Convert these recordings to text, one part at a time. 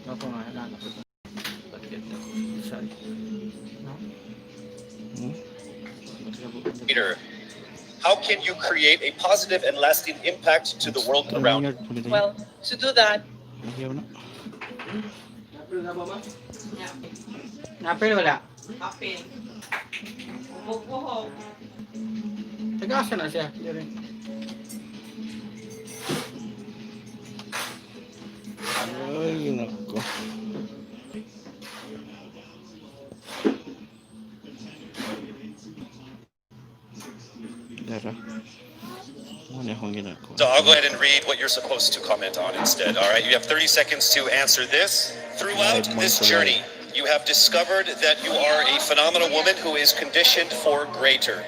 Ako nga, hanap ito. Bakit ako? Sorry. No? Peter, how can you create a positive and lasting impact to the world around you? Well, to do that, Napil wala. apin. Bubuhog. Taga-asa na siya. Dire. Ay, nako. Dara. Ano akong ginagawa? So I'll go ahead and read what you're supposed to comment on instead. All right, you have 30 seconds to answer this. Throughout this journey, you have discovered that you are a phenomenal woman who is conditioned for greater.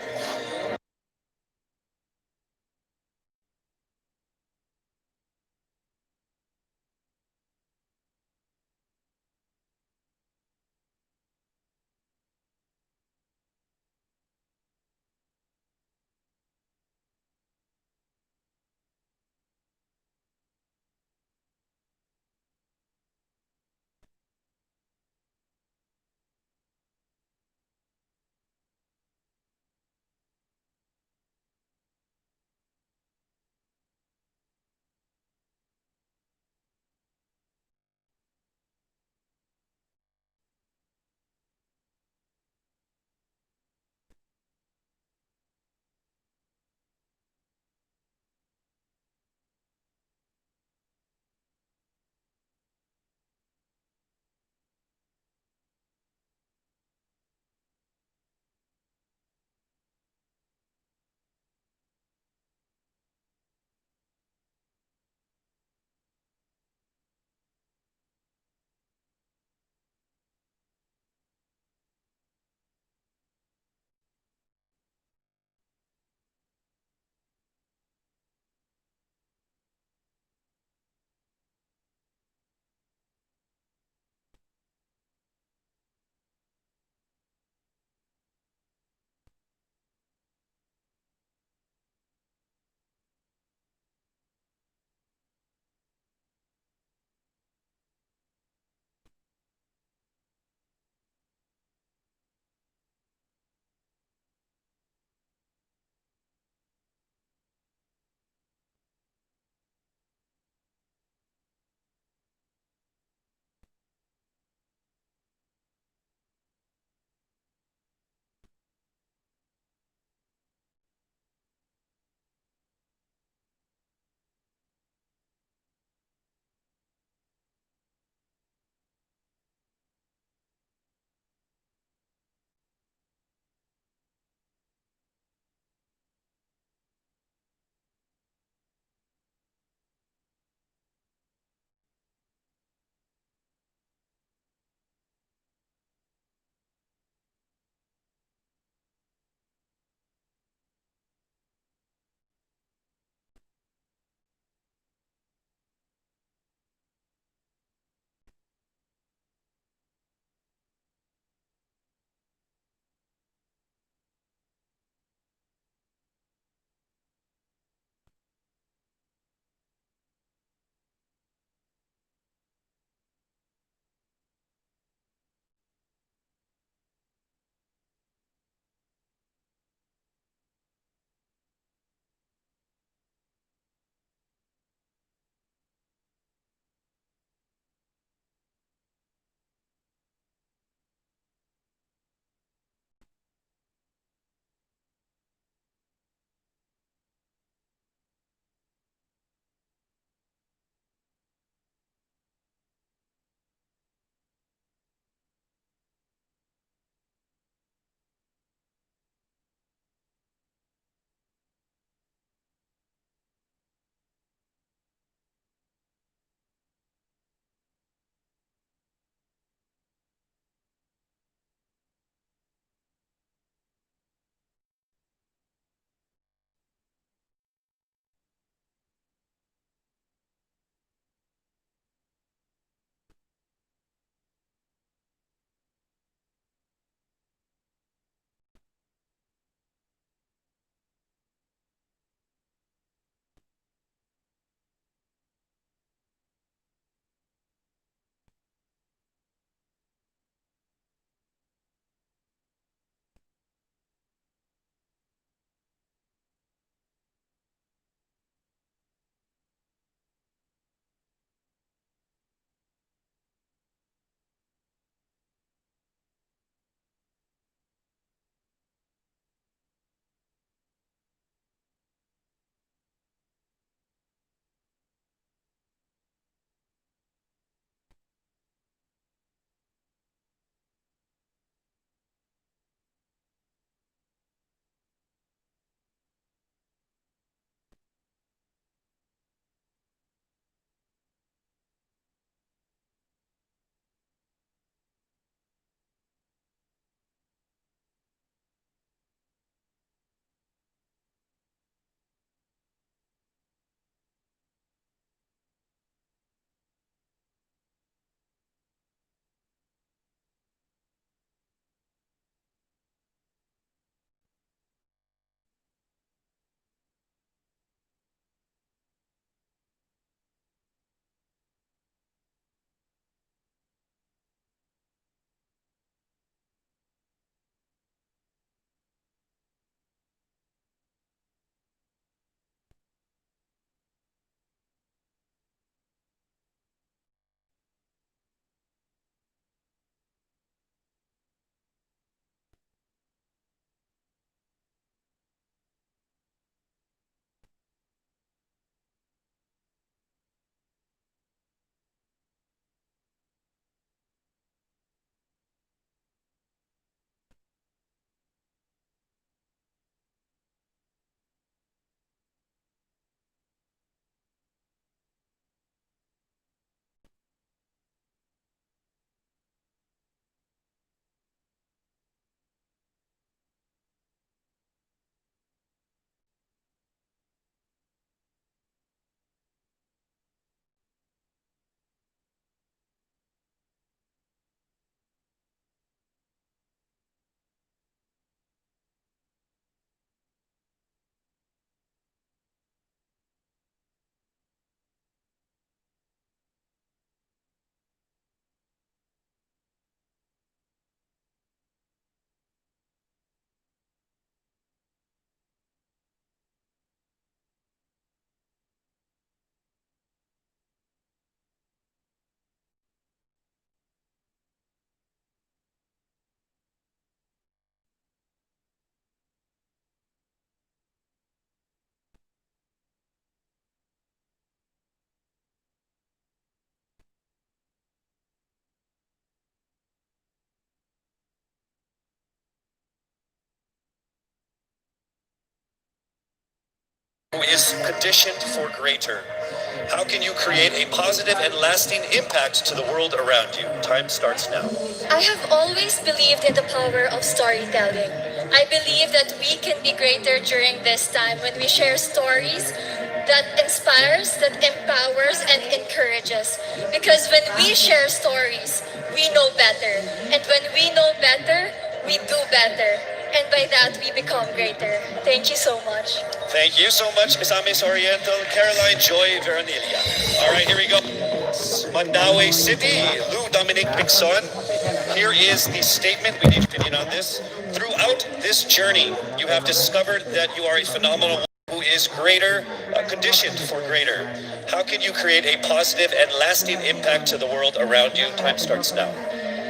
who is conditioned for greater? How can you create a positive and lasting impact to the world around you? Time starts now. I have always believed in the power of storytelling. I believe that we can be greater during this time when we share stories that inspires, that empowers, and encourages. Because when we share stories, we know better. And when we know better, we do better. And by that, we become greater. Thank you so much. Thank you so much, Misamis Oriental, Caroline Joy Veronilla. All right, here we go. Mandaue City, Lou Dominic Pixon. Here is the statement. We need your opinion on this. Throughout this journey, you have discovered that you are a phenomenal woman who is greater, conditioned for greater. How can you create a positive and lasting impact to the world around you? Time starts now.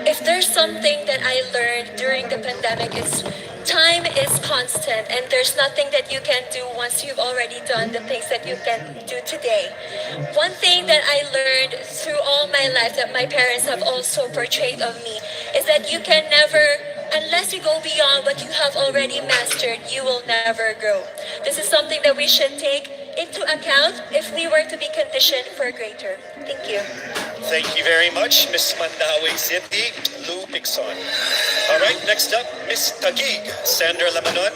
If there's something that I learned during the pandemic, it's time is constant and there's nothing that you can do once you've already done the things that you can do today. One thing that I learned through all my life that my parents have also portrayed of me is that you can never, unless you go beyond what you have already mastered, you will never grow. This is something that we should take into account if we were to be conditioned for greater. Thank you. Thank you very much, Miss Mandaue City, Lou Pixon. All right, next up, Miss Taguig, Sandra Lamanon.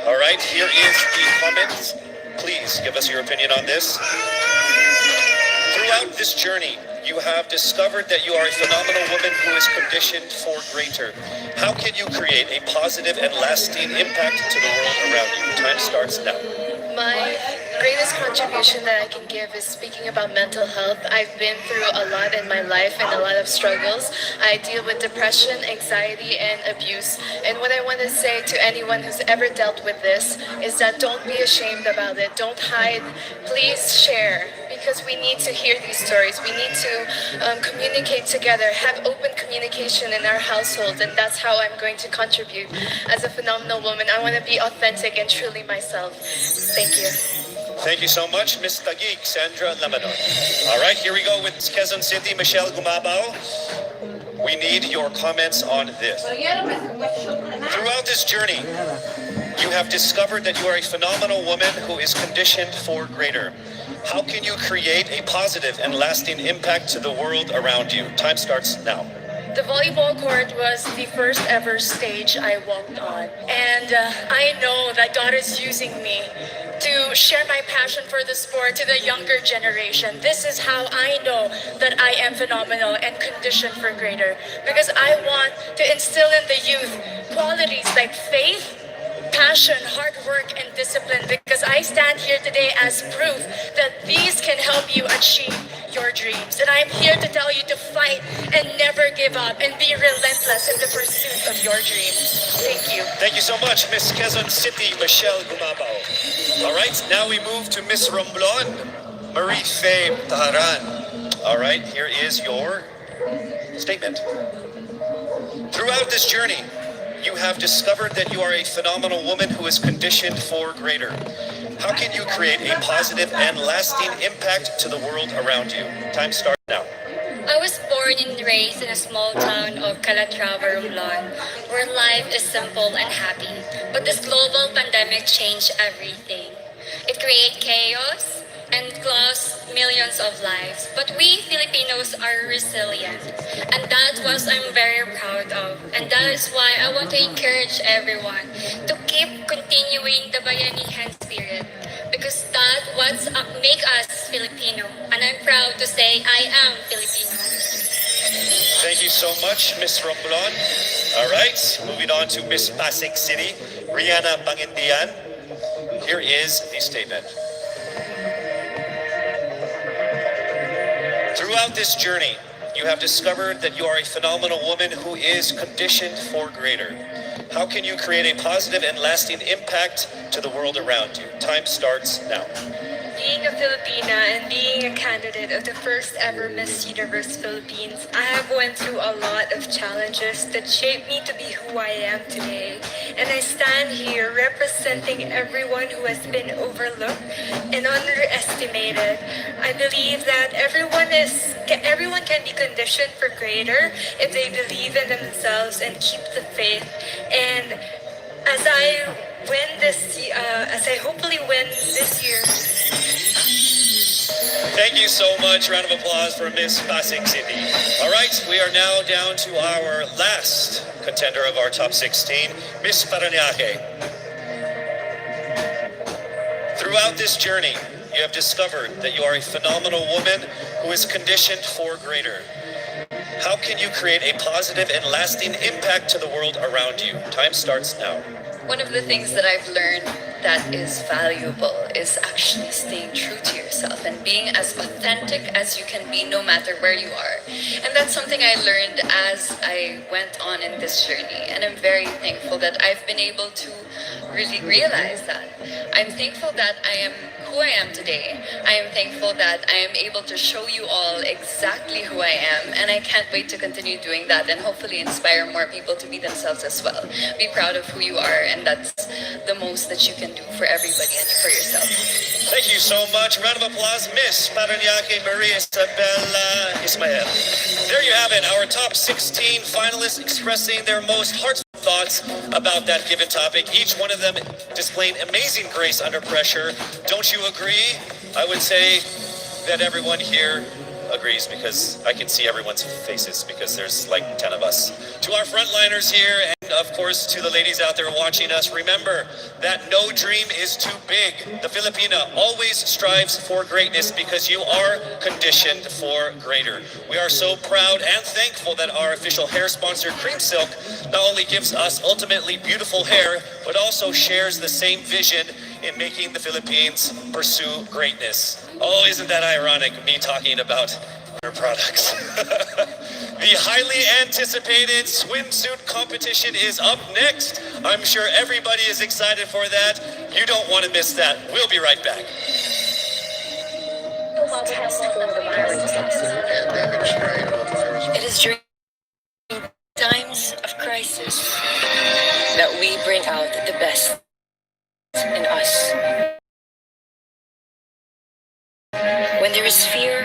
All right, here is the comments. Please give us your opinion on this. Throughout this journey, you have discovered that you are a phenomenal woman who is conditioned for greater. How can you create a positive and lasting impact to the world around you? Time starts now. My greatest contribution that I can give is speaking about mental health. I've been through a lot in my life and a lot of struggles. I deal with depression, anxiety, and abuse. And what I want to say to anyone who's ever dealt with this is that don't be ashamed about it. Don't hide. Please share, because we need to hear these stories. We need to communicate together, have open communication in our household, and that's how I'm going to contribute as a phenomenal woman. I want to be authentic and truly myself. Thank you. Thank you so much, Miss Taguig, Sandra Lamanon. All right, here we go with Quezon City, Michelle Gumabao. We need your comments on this. Throughout this journey, you have discovered that you are a phenomenal woman who is conditioned for greater. How can you create a positive and lasting impact to the world around you? Time starts now. The volleyball court was the first ever stage I walked on. And I know that God is using me to share my passion for the sport to the younger generation. This is how I know that I am phenomenal and conditioned for greater. Because I want to instill in the youth qualities like faith, passion, hard work, and discipline, because I stand here today as proof that these can help you achieve your dreams. And I'm here to tell you to fight and never give up and be relentless in the pursuit of your dreams. Thank you. Thank you so much, Miss Quezon City, Michelle Gumabao. All right, now we move to Miss Romblon, Marie Faye Taharan. All right, here is your statement. Throughout this journey, you have discovered that you are a phenomenal woman who is conditioned for greater. How can you create a positive and lasting impact to the world around you? Time starts now. I was born and raised in a small town of Calatrava, Romblon, where life is simple and happy. But this global pandemic changed everything. It created chaos and lost millions of lives. But we Filipinos are resilient. And that's what I'm very proud of. And that is why I want to encourage everyone to keep continuing the Bayanihan spirit. Because that's what makes us Filipino. And I'm proud to say I am Filipino. Thank you so much, Miss Romblon. All right, moving on to Miss Pasig City, Rihanna Pangindian. Here is the statement. Throughout this journey, you have discovered that you are a phenomenal woman who is conditioned for greater. How can you create a positive and lasting impact to the world around you? Time starts now. Being a Filipina and being a candidate of the first ever Miss Universe Philippines, I have went through a lot of challenges that shaped me to be who I am today. And I stand here representing everyone who has been overlooked and underestimated. I believe that everyone can be conditioned for greater if they believe in themselves and keep the faith. And as I win this, as I hopefully win this year. Thank you so much. Round of applause for Miss Pasig City. All right, we are now down to our last contender of our top 16, Miss Parañaque. Throughout this journey, you have discovered that you are a phenomenal woman who is conditioned for greater. How can you create a positive and lasting impact to the world around you? Time starts now. One of the things that I've learned that is valuable is actually staying true to yourself and being as authentic as you can be no matter where you are. And that's something I learned as I went on in this journey. And I'm very thankful that I've been able to really realize that. I'm thankful that I am who I am today. I am thankful that I am able to show you all exactly who I am. And I can't wait to continue doing that and hopefully inspire more people to be themselves as well. Be proud of who you are, and that's the most that you can do for everybody and for yourself. Thank you so much. Round of applause, Miss Parañaque Maria Isabella Ismael. There you have it, our top 16 finalists expressing their most heartfelt thoughts about that given topic. Each one of them displaying amazing grace under pressure. Don't you agree? I would say that everyone here agrees, because I can see everyone's faces, because there's like 10 of us. To our frontliners here, and of course to the ladies out there watching us, remember that no dream is too big. The Filipina always strives for greatness because you are conditioned for greater. We are so proud and thankful that our official hair sponsor, Cream Silk, not only gives us ultimately beautiful hair, but also shares the same vision in making the Philippines pursue greatness. Oh, isn't that ironic, me talking about their products? The highly anticipated swimsuit competition is up next. I'm sure everybody is excited for that. You don't want to miss that. We'll be right back. It is during times of crisis that we bring out the best in us. When there is fear,